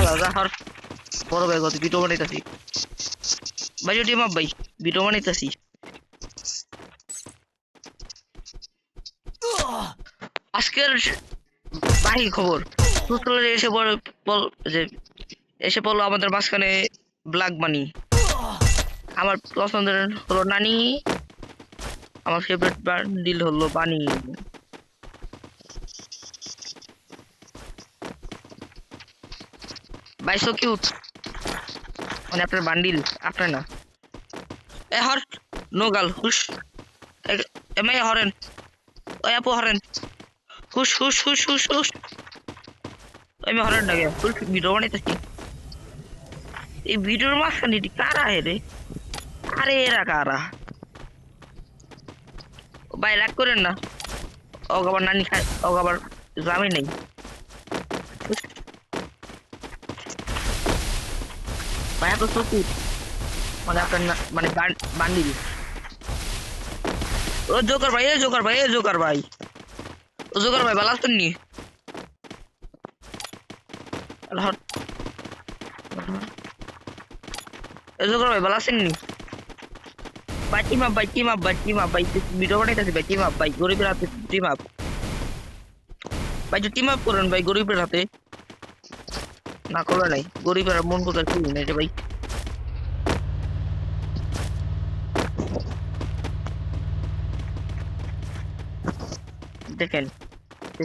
লাগা হর বড় ভাই কত ভিডিও বানাইতাছি ভাই টিম আপ ভাই ভিডিও বানাইতাছি আজকের বাকি খবর সুতলে এসে এসে পড়লো আমাদের মাঝখানে ব্ল্যাক মানি আমার পছন্দের হলো নানি আমার ফেভারিট বান্ডিল হলো বানি ভাই সো কিউট মানে আপনার বান্ডিল আপনার না এ হর নো গার্ল হুশ এমআই হরেন ওই আপু হরেন হুশ হুশ হুশ হুশ হুশ আমি হরেন না ফুল ভিডিও বানাইতেছি এই ভিডিওর মাঝখানে এটি কারা রে আরে এরা কারা ভাই লাগ করেন না ও আবার নানি খায় ও আবার জামি নেই ভাই আপনার সত্যি মানে আপনার মানে বান্ডিল ও জোকার ভাই এ জোকার ভাই এ জোকার ভাই ও জোকার ভাই ভালো আছেন নি এ জোকার ভাই ভালো আছেন নি ভাই টিম আপ ভাই টিম আপ ভাই টিম আপ ভাই ভিডিও বানাইতেছি ভাই টিম আপ ভাই গরিবের হাতে টিম আপ ভাই টিম আপ করেন ভাই গরিবের হাতে না করলে নাই গরিবের মন কোথায় খুলি না রে ভাই দেখেন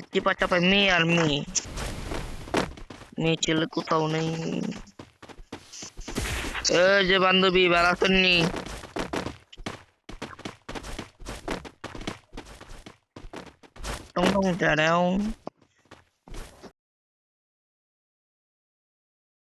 চিপা চাপায় মেয়ে আর মেয়ে ছেলে কোথাও নেই এই যে বান্ধবী ভালো আছেন নি টং টং টাড়াও